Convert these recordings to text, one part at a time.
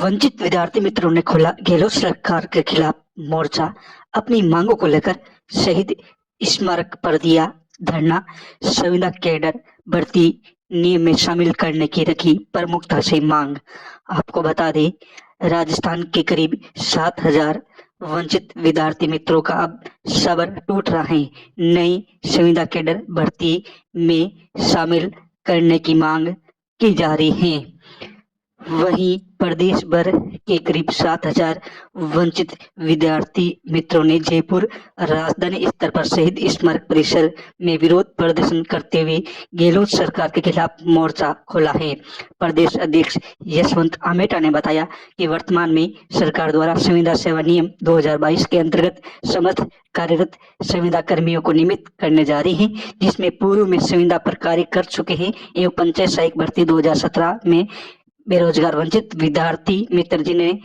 वंचित विद्यार्थी मित्रों ने खोला गहलोत सरकार के खिलाफ मोर्चा। अपनी मांगों को लेकर शहीद स्मारक पर दिया धरना। संविदा कैडर भर्ती नियम में शामिल करने की रखी प्रमुखता से मांग। आपको बता दें, राजस्थान के करीब 7,000 वंचित विद्यार्थी मित्रों का अब सबर टूट रहा है। नई संविदा कैडर भर्ती में शामिल करने की मांग की जा रही है। वहीं प्रदेश भर के करीब 7,000 वंचित विद्यार्थी मित्रों ने जयपुर राजधानी स्तर पर शहीद स्मारक परिसर में विरोध प्रदर्शन करते हुए गहलोत सरकार के खिलाफ मोर्चा खोला है। प्रदेश अध्यक्ष यशवंत आमेटा ने बताया कि वर्तमान में सरकार द्वारा संविदा सेवा नियम 2022 के अंतर्गत समस्त कार्यरत संविदा कर्मियों को नियमित करने जा रही है, जिसमें पूर्व में संविदा पर कार्य कर चुके हैं एवं पंचायत सहायक भर्ती 2017 में बेरोजगार वंचित विद्यार्थी मित्र जिन्हें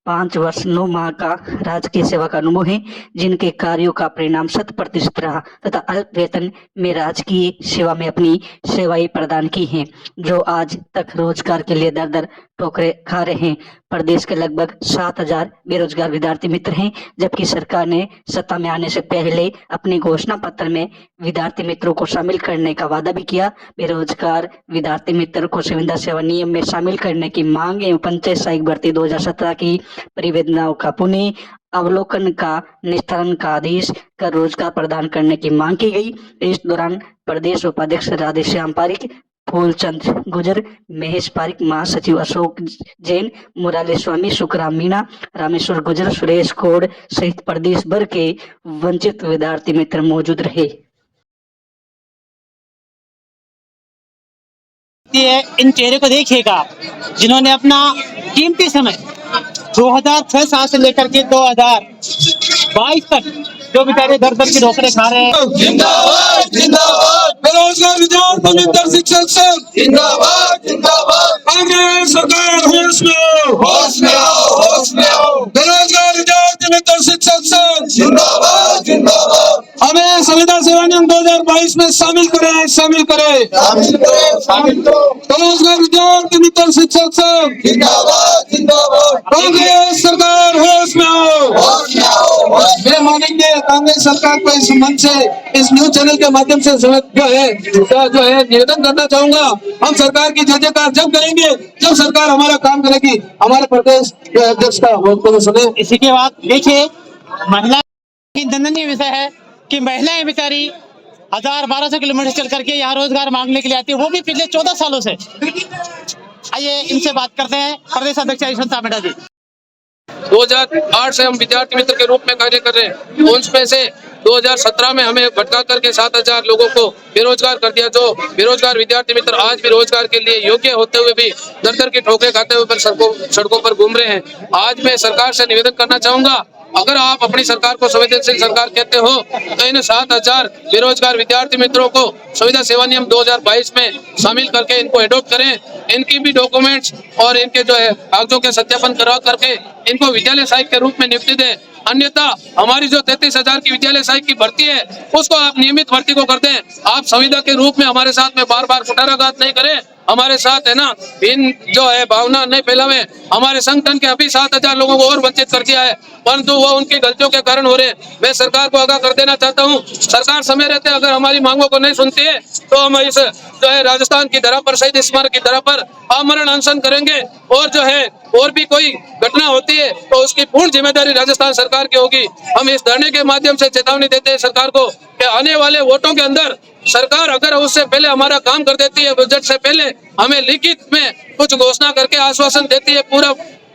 5 वर्ष 9 माह का राजकीय सेवा का अनुभव है, जिनके कार्यों का परिणाम 100% रहा तथा अल्प वेतन में राजकीय सेवा में अपनी सेवाएं प्रदान की हैं, जो आज तक रोजगार के लिए दर दर ठोकरे खा रहे हैं। प्रदेश के लगभग 7,000 बेरोजगार विद्यार्थी मित्र हैं, जबकि सरकार ने सत्ता में आने से पहले अपने घोषणा पत्र में विद्यार्थी मित्रों को शामिल करने का वादा भी किया। बेरोजगार विद्यार्थी मित्र को संविदा सेवा नियम में शामिल करने की मांग एवं पंचायत सहायक भर्ती 2017 की परिवेदनाओं का पुनः अवलोकन का निस्तारण का आदेश कर रोजगार प्रदान करने की मांग की गई। इस दौरान प्रदेश उपाध्यक्ष राधेश्याम पारिक, फूलचंद गुजर, महेश पारिक, महासचिव अशोक जैन, मुराले स्वामी, सुखराम मीणा, रामेश्वर गुजर, सुरेश खोड़ सहित प्रदेश भर के वंचित विद्यार्थी मित्र मौजूद रहे। इन चेहरे को देखिएगा जिन्होंने अपना कीमती समय 2006 से लेकर के 2022 तक जो बेचारे दर दर की ठोकरें खा रहे हैं। जिंदाबाद जिंदाबाद बेरोजगार विद्यार्थी मित्र शिक्षक संघ जिंदाबाद जिंदाबाद। कांग्रेस सरकार होश में आओ, होश में आओ, होश में आओ। बेरोजगार विद्यार्थी मित्र शिक्षक संघ जिंदाबाद जिंदाबाद। हमें संविदा सेवा नियम 2022 में शामिल करें, शामिल करें, शामिल करें, शामिल करो। बेरोजगार विद्यार्थी मित्र शिक्षक संघ जिंदाबाद जिंदाबाद। कांग्रेस सरकार होश में आओ, होश में आओ, होश में मांगेंगे कांग्रेस सरकार को इस मंच से, इस न्यूज चैनल के माध्यम से जो है निवेदन करना चाहूंगा। हम सरकार की जय जयकार जब करेंगे जब सरकार हमारा काम करेगी। हमारे प्रदेश के अध्यक्ष का वक्तव्य सुने। इसी के बाद देखिए, महिला की दंडनीय विषय है कि महिलाएं बेचारी 1000-1200 किलोमीटर चल करके यहाँ रोजगार मांगने के लिए आती है, वो भी पिछले 14 सालों से। आइए इनसे बात करते हैं। प्रदेश अध्यक्ष यशवंत आमेटा जी। 2008 से हम विद्यार्थी मित्र के रूप में कार्य कर रहे हैं। उसमें से 2017 में हमें भटका करके 7,000 लोगों को बेरोजगार कर दिया। जो बेरोजगार विद्यार्थी मित्र आज भी रोजगार के लिए योग्य होते हुए भी दर दर की ठोकरें खाते हुए सड़कों पर घूम रहे हैं। आज मैं सरकार से निवेदन करना चाहूंगा, अगर आप अपनी सरकार को संवेदनशील सरकार कहते हो तो इन 7,000 बेरोजगार विद्यार्थी मित्रों को संविदा सेवा नियम 2022 में शामिल करके इनको एडॉप्ट करें। इनकी भी डॉक्यूमेंट्स और इनके जो है कागजों के सत्यापन करा करके इनको विद्यालय सहायक के रूप में नियुक्ति दें। अन्यथा हमारी जो 33,000 की विद्यालय सहायक की भर्ती है उसको आप नियमित भर्ती को कर दें। आप संविदा के रूप में हमारे साथ में बार बार कुठाराघात नहीं करें, हमारे साथ है ना इन जो है भावना नहीं फैलावे। हमारे संगठन के अभी 7,000 लोगों को और वंचित कर दिया है, परंतु वो उनकी गलतियों के कारण हो रहे। मैं सरकार को आगाह कर देना चाहता हूँ, सरकार समय रहते अगर हमारी मांगों को नहीं सुनती है तो हम इस जो है राजस्थान की धरा पर, शहीद स्मारक की धरा पर आमरण अनशन करेंगे। और जो है और भी कोई घटना होती है तो उसकी पूर्ण जिम्मेदारी राजस्थान सरकार की होगी। हम इस धरने के माध्यम से चेतावनी देते हैं सरकार को कि आने वाले वोटों के अंदर सरकार अगर उससे पहले हमारा काम कर देती है, बजट से पहले हमें लिखित में कुछ घोषणा करके आश्वासन देती है, पूरा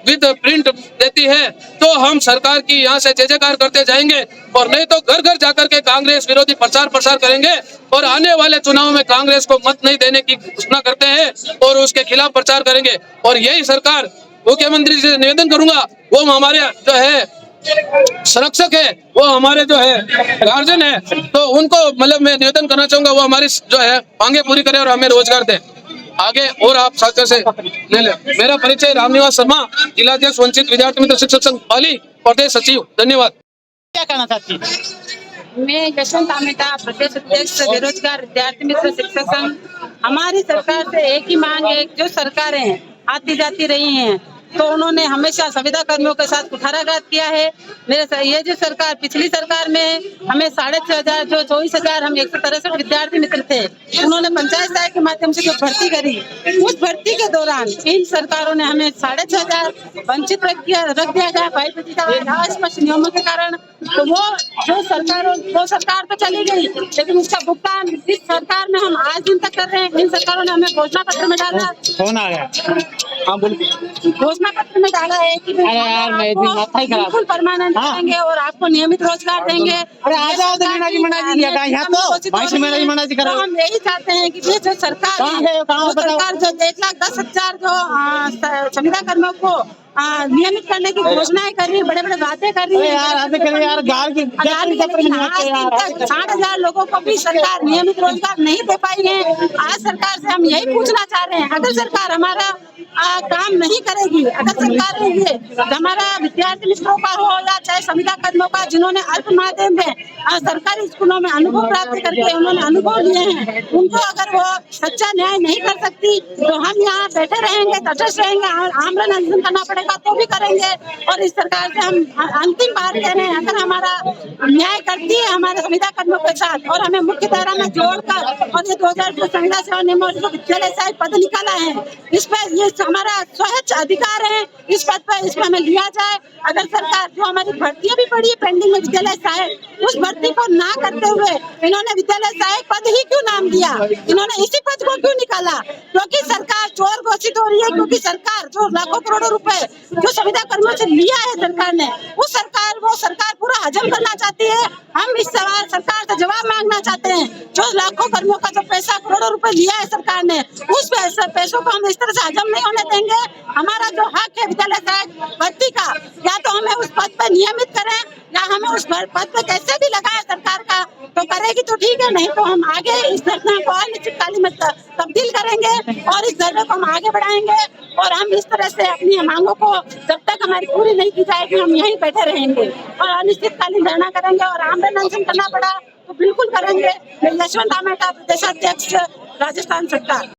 विद प्रिंट देती है, तो हम सरकार की यहाँ से जय जयकार करते जाएंगे। और नहीं तो घर घर जाकर के कांग्रेस विरोधी प्रचार प्रसार करेंगे और आने वाले चुनाव में कांग्रेस को मत नहीं देने की घोषणा करते हैं और उसके खिलाफ प्रचार करेंगे। और यही सरकार, मुख्यमंत्री से निवेदन करूंगा, वो हमारे जो है संरक्षक है, वो हमारे जो है गार्जियन है, तो उनको मतलब मैं निवेदन करना चाहूंगा वो हमारी जो है मांगे पूरी करें और हमें रोजगार दें। आगे और आप साथियों से ले लें। मेरा परिचय रामनिवास शर्मा, जिलाध्यक्ष वंचित विद्यार्थी मित्र शिक्षक संघ पाली, प्रदेश सचिव। धन्यवाद। क्या कहना चाहती है? मैं यशवंत आमेटा, प्रदेश अध्यक्ष बेरोजगार विद्यार्थी मित्र शिक्षक संघ। हमारी सरकार से एक ही मांग है, जो सरकारें आती जाती रही हैं तो उन्होंने हमेशा संविदा कर्मियों के साथ कुठाराघात किया है। ये जो सरकार, पिछली सरकार में हमें 6,500 जो 24,000 हम 163 विद्यार्थी मित्र थे, उन्होंने पंचायत सहायक के माध्यम से जो भर्ती करी, उस भर्ती के दौरान इन सरकारों ने हमें 6,500 वंचित रख दिया गया अस्पष्ट नियमों के कारण। तो वो सरकार तो चली गई, लेकिन उसका भुगतान इस सरकार में हम आज दिन तक कर रहे हैं। इन सरकारों ने हमें घोषणा पत्र में डाला, कौन आ गया? हाँ बोलिए। घोषणा पत्र में डाला है कि बिल्कुल परमानेंट करेंगे और आपको नियमित रोजगार देंगे। अरे आ जाओ तो मीना जी मना जी यहाँ तो मीना जी मना जी करो। हम यही चाहते हैं कि ये जो सरकार जो 1,10,000 जो संविदा कर्मियों को नियमित करने की घोषणाएं कर रही है, बड़े बड़े बातें कर रही है यार, 60,000 लोगों को भी सरकार नियमित रोजगार नहीं दे पाई है। आज सरकार से हम यही पूछना चाह रहे हैं, अगर सरकार हमारा काम नहीं करेगी, अगर सरकार ये हमारा विद्यार्थी मित्रों का हो या चाहे संविदा कर्मियों का, जिन्होंने अल्प माध्यम में सरकारी स्कूलों में अनुभव प्राप्त करके उन्होंने अनुभव लिए हैं, उनको अगर वो सच्चा न्याय नहीं कर सकती तो हम यहाँ बैठे रहेंगे, तटस्थ रहेंगे, आमरण अनशन करना पड़ेगा तो भी करेंगे। और इस सरकार से हम अंतिम बार कह रहे हैं, अगर हमारा न्याय करती है हमारे संविदा कर्मियों के साथ और हमें मुख्य धारा में जोड़कर, और ये 2000 संविदा सेवा नियम जो विद्यालय सहायक पद निकाला है, इस पर ये हमारा स्वच्छ अधिकार है, इस पद पर इसमें हमें लिया जाए। अगर सरकार जो हमारी भर्तियां भी पड़ी है पेंडिंग में विद्यालय सहायक, उस भर्ती को ना करते हुए इन्होंने विद्यालय सहायक पद ही क्यों नाम दिया, इन्होंने इसी पद को क्यों निकाला? क्योंकि सरकार चोर घोषित हो रही है, क्योंकि सरकार जो लाखों करोड़ों रुपए जो संविदा कर्मियों से लिया है सरकार ने, वो सरकार पूरा हजम करना चाहती है। हम इस सवाल सरकार से जवाब मांगना चाहते हैं, जो लाखों कर्मियों का जो पैसा करोड़ों रुपए लिया है सरकार ने, उस पैसों को हम इस तरह से हजम नहीं होने देंगे। हमारा जो हक है विद्यालय सहायक भर्ती का, या तो हमें उस पद पर नियमित करें या हमें उस पद पर कैसे भी लगाए सरकार का, तो करेगी तो ठीक है, नहीं तो हम आगे इस घटना को अनिश्चितकालीन में तब्दील करेंगे और इस धरने को हम आगे बढ़ाएंगे। और हम इस तरह से अपनी मांगों को जब तक हमारी पूरी नहीं की जाएगी हम यहीं बैठे रहेंगे और अनिश्चितकालीन धरना करेंगे। और आमरण अनशन करना पड़ा तो बिल्कुल करेंगे। यशवंत आमेटा, प्रदेशाध्यक्ष, राजस्थान सरकार।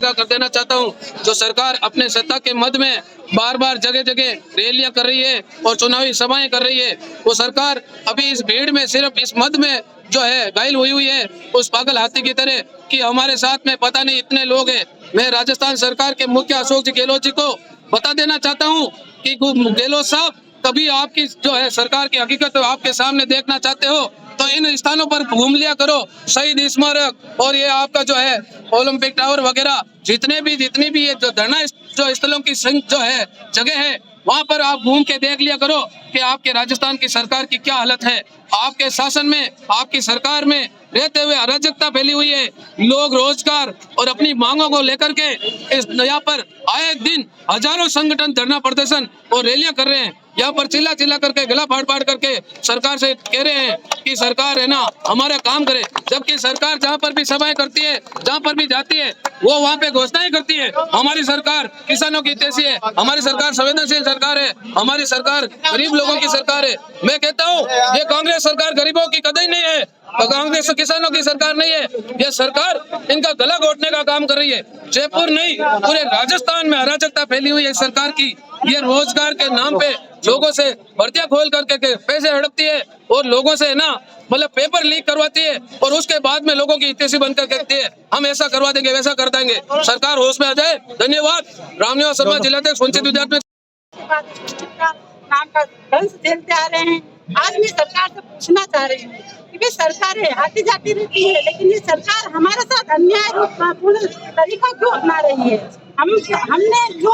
कर देना चाहता हूं, जो सरकार अपने सत्ता के मद में बार बार जगह जगह रैलियां कर रही है और चुनावी सभाएं कर रही है, वो सरकार अभी इस भीड़ में सिर्फ इस मद में जो है घायल हुई है, उस पागल हाथी की तरह कि हमारे साथ में पता नहीं इतने लोग हैं। मैं राजस्थान सरकार के मुख्य अशोक जी गहलोत जी को बता देना चाहता हूँ कि गहलोत साहब, कभी आपकी जो है सरकार की हकीकत आपके सामने देखना चाहते हो तो इन स्थानों पर घूम लिया करो, शहीद स्मारक और ये आपका जो है ओलंपिक टावर वगैरह, जितनी भी ये जो धरना जो स्थलों की जो है जगह है, वहाँ पर आप घूम के देख लिया करो कि आपके राजस्थान की सरकार की क्या हालत है। आपके शासन में, आपकी सरकार में रहते हुए अराजकता फैली हुई है। लोग रोजगार और अपनी मांगों को लेकर के इस यहाँ पर आए दिन हजारों संगठन धरना प्रदर्शन और रैलियां कर रहे हैं। यहाँ पर चिल्ला करके, गला फाड़ करके सरकार से कह रहे हैं कि सरकार है ना हमारा काम करे, जबकि सरकार जहाँ पर भी सभाएं करती है, जहाँ पर भी जाती है, वो वहाँ पे घोषणाएं करती है। हमारी सरकार किसानों की हितैषी है, हमारी सरकार संवेदनशील सरकार है, हमारी सरकार गरीब लोगों की सरकार है। मैं कहता हूँ ये कांग्रेस सरकार गरीबों की कतई नहीं है, कांग्रेस किसानों की सरकार नहीं है। ये सरकार इनका गला घोटने का काम कर रही है। जयपुर नहीं, पूरे राजस्थान में अराजकता फैली हुई है सरकार की। ये रोजगार के नाम पे लोगों से भर्तियां खोल करके पैसे हड़पती है और लोगों से ना मतलब पेपर लीक करवाती है और उसके बाद में लोगों की हितैषी बनकर कहती है हम ऐसा करवा देंगे, वैसा कर देंगे। सरकार होश में आ जाए। धन्यवाद। रामनिवास शर्मा, जिलाध्यक्ष वंचित विद्यार्थी नाम का दंश झेलते आ रहे हैं। आज मैं सरकार से पूछना चाह रही हूँ कि सरकारें आती जाती रहती है, लेकिन ये सरकार हमारे साथ अन्याय पूर्ण तरीका क्यों अपना रही है? हमने जो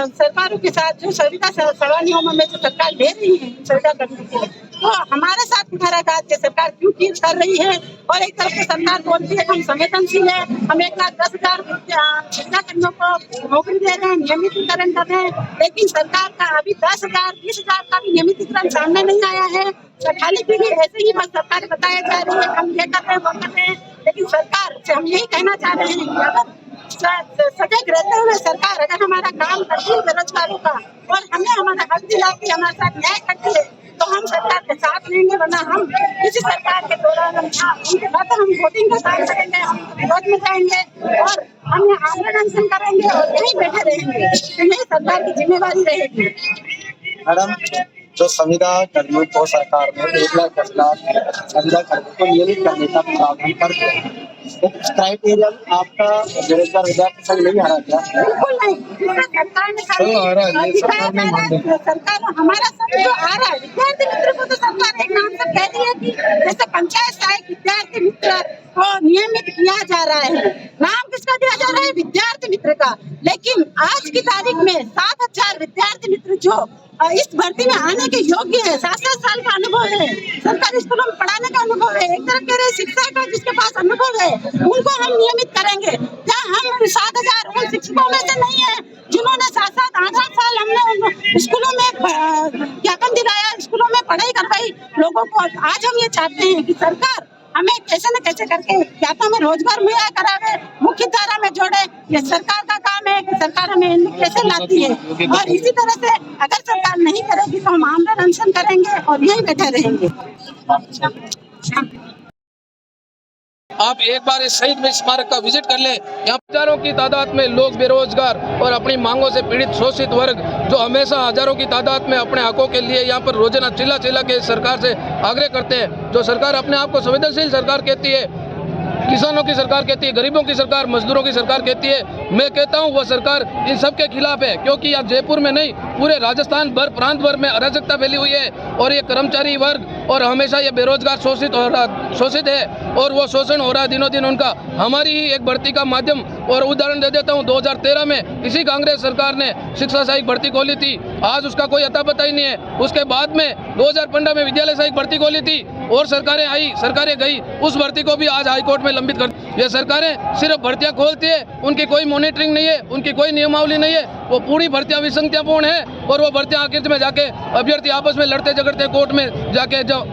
सरकारों के साथ जो संविदा सेवा नियमों में जो सरकार ले रही है संविदा कर्मियों को, तो हमारे साथ कुठाराघात सरकार क्यों कर रही है? और एक तरफ से सरकार बोलती है हम संवेदनशील है, हम 1,10,000 संविदा कर्मियों को नौकरी दे रहे हैं, नियमितीकरण कर रहे हैं, लेकिन सरकार का अभी 10,000 20,000 का भी नियमितीकरण सामने नहीं आया है। खाली पीली ऐसे ही बस सरकार बताया जा रही है हम ये कर रहे हैं वो कर रहे हैं, लेकिन सरकार से हम यही कहना चाह रहे हैं कि अगर सजग रहते हुए सरकार अगर हमारा काम करती है बेरोजगारों का और हमें हमारा हक दिलाती है, हमारे साथ न्याय करती है, तो हम सरकार के साथ रहेंगे। वरना हम इसी सरकार के दौरान हम उनके बाद हम वोटिंग का काम करेंगे, हम विरोध में जाएंगे और हम आंदोलन अनशन करेंगे और यहीं बैठे रहेंगे। यही सरकार की जिम्मेवारी रहेगी। मैडम, जो संविदा कर्मियों को सरकार ने 1,10,00,000 संविदा कर्मियों को नियमित करने का प्रावधान कर दिया, तो क्राइटेरिया आपका बेरोजगार विद्यार्थी संघ नहीं आ रहा क्या? बिल्कुल नहीं, सरकार ने सरकार हमारा सब जो आ रहा है विद्यार्थी मित्र को तो सरकार एक नाम से कह रही है कि जैसे पंचायत सहायक विद्यार्थी मित्र को नियमित किया जा रहा है। नाम किसका दिया जा रहा है? विद्यार्थी मित्र का। लेकिन आज की तारीख में 7,000 विद्यार्थी मित्र जो इस भर्ती में आने के योग्य है, 7-7 साल का अनुभव है, सरकारी स्कूलों में पढ़ाने का अनुभव है, एक तरफ कह रहे शिक्षा का जिसके पास अनुभव है उनको हम नियमित करेंगे। क्या हम 7,000 उन शिक्षकों में से नहीं है जिन्होंने 7-7 8-8 साल हमने स्कूलों में ज्ञापन दिलाया, स्कूलों में पढ़ाई करवाई लोगों को। आज हम ये चाहते हैं कि सरकार हमें कैसे न कैसे करके या तो हमें रोजगार मुहैया करावे, मुख्य धारा में जोड़े। ये सरकार का काम है कि सरकार हमें कैसे लाती है। और इसी तरह से अगर सरकार नहीं करेगी तो हम आंदोलन अनशन करेंगे और यहीं बैठे रहेंगे। आप एक बार इस शहीद स्मारक का विजिट कर ले। यहाँ हजारों की तादाद में लोग बेरोजगार और अपनी मांगों से पीड़ित शोषित वर्ग जो हमेशा हजारों की तादाद में अपने हकों के लिए यहाँ पर रोजाना चिल्ला चिल्ला के सरकार से आग्रह करते हैं। जो सरकार अपने आप को संवेदनशील सरकार कहती है, किसानों की सरकार कहती है, गरीबों की सरकार, मजदूरों की सरकार कहती है, मैं कहता हूँ वह सरकार इन सब के खिलाफ है। क्योंकि यहाँ जयपुर में नहीं पूरे राजस्थान भर प्रांत भर में अराजकता फैली हुई है और ये कर्मचारी वर्ग और हमेशा ये बेरोजगार शोषित है और वो शोषण हो रहा है दिनों दिन उनका। हमारी ही एक भर्ती का माध्यम और उदाहरण दे देता हूँ। 2013 में इसी कांग्रेस सरकार ने शिक्षा सहायक भर्ती खोली थी, आज उसका कोई अता पता ही नहीं है। उसके बाद में 2015 में विद्यालय सहायक भर्ती खोली थी और सरकारें आई, सरकारें गई, उस भर्ती को भी आज हाईकोर्ट में लंबित कर। ये सरकारें सिर्फ भर्तियां खोलती है, उनकी कोई मॉनिटरिंग नहीं है, उनकी कोई नियमावली नहीं है। वो पूरी भर्तियां विसंगतिपूर्ण है और वो भर्तियां आखिर में जाके अभ्यर्थी आपस में लड़ते झगड़ते कोर्ट में जाके जो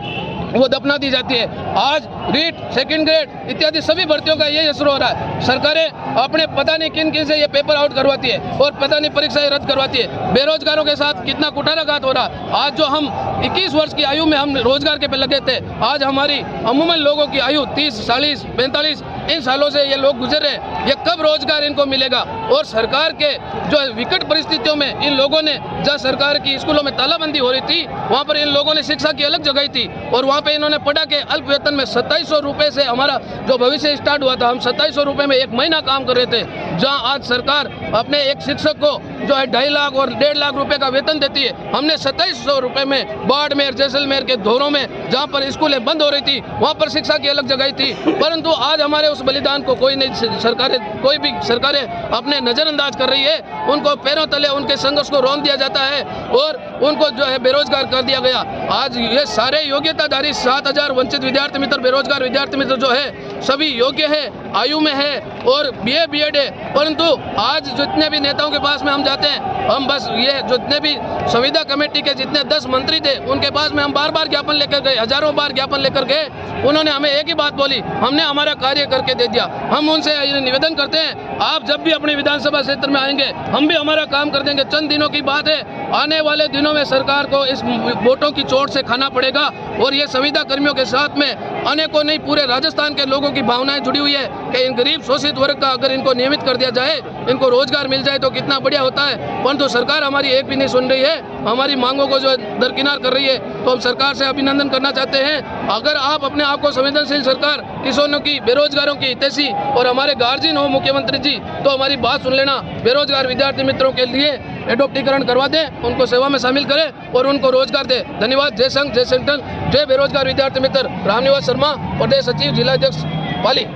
वो दफना दी जाती है। आज रीट, सेकंड ग्रेड इत्यादि सभी भर्तियों का यही असर हो रहा है। सरकारें अपने पता नहीं किन किन से ये पेपर आउट करवाती है और पता नहीं परीक्षाएं रद्द करवाती है। बेरोजगारों के साथ कितना कुठाराघात हो रहा है। आज जो हम 21 वर्ष की आयु में हम रोजगार के पे लगे थे, आज हमारी अमूमन लोगों की आयु 30, 40, 45 इन सालों से ये लोग गुजर रहे हैं। ये कब रोजगार इनको मिलेगा? और सरकार के जो विकट परिस्थितियों में इन लोगों ने, जहाँ सरकार की स्कूलों में तालाबंदी हो रही थी, वहाँ पर इन लोगों ने शिक्षा की अलग जगह थी और वहाँ पे इन्होंने पढ़ा के अल्प वेतन में 2700 रुपये से हमारा जो भविष्य स्टार्ट हुआ था, हम 2700 रुपये में 1 महीना काम कर रहे थे। जहाँ आज सरकार अपने एक शिक्षक को जो है 2.5 लाख और 1.5 लाख रुपए का वेतन देती है, हमने 2700 रुपये में बाड़मेर, जैसलमेर के धोरों में जहाँ पर स्कूलें बंद हो रही थी वहाँ पर शिक्षा की अलग जगह थी। परंतु आज हमारे उस बलिदान को कोई नहीं, सरकारें कोई भी सरकारें अपने नज़रअंदाज कर रही है। उनको पैरों तले उनके संघर्ष को रौंद दिया जाता है और उनको जो है बेरोजगार कर दिया गया। आज ये सारे योग्यताधारी 7,000 वंचित विद्यार्थी मित्र, बेरोजगार विद्यार्थी मित्र जो है सभी योग्य है, आयु में है और BA BEd है। परंतु आज जितने भी नेताओं के पास में हम जाते हैं, हम बस ये जितने भी संविदा कमेटी के जितने 10 मंत्री थे उनके पास में हम बार बार ज्ञापन लेकर गए, हजारों बार ज्ञापन लेकर गए। उन्होंने हमें एक ही बात बोली, हमने हमारा कार्य करके दे दिया। हम उनसे निवेदन करते हैं, आप जब भी अपने विधानसभा क्षेत्र में आएंगे हम भी हमारा काम कर देंगे। चंद दिनों की बात है, आने वाले दिनों में सरकार को इस वोटों की चोट से खाना पड़ेगा और ये संविदा कर्मियों के साथ में अनेकों नहीं पूरे राजस्थान के लोगों की भावनाएं जुड़ी हुई है कि इन गरीब शोषित वर्ग का अगर इनको नियमित कर दिया जाए, इनको रोजगार मिल जाए तो कितना बढ़िया होता है। परंतु सरकार हमारी एक भी नहीं सुन रही है, हमारी मांगों को जो दरकिनार कर रही है। तो हम सरकार से अभिनंदन करना चाहते हैं। अगर आप अपने आप को संवेदनशील सरकार, किसानों की, बेरोजगारों की हितैषी और हमारे गार्जियन हो मुख्यमंत्री जी, तो हमारी बात सुन लेना। बेरोजगार विद्यार्थी मित्रों के लिए एडोप्टीकरण करवा दें, उनको सेवा में शामिल करें और उनको रोजगार दें। धन्यवाद। जय संघ, जय संगठन, जय बेरोजगार विद्यार्थी मित्र। रामनिवास शर्मा, प्रदेश सचिव, जिला अध्यक्ष पाली।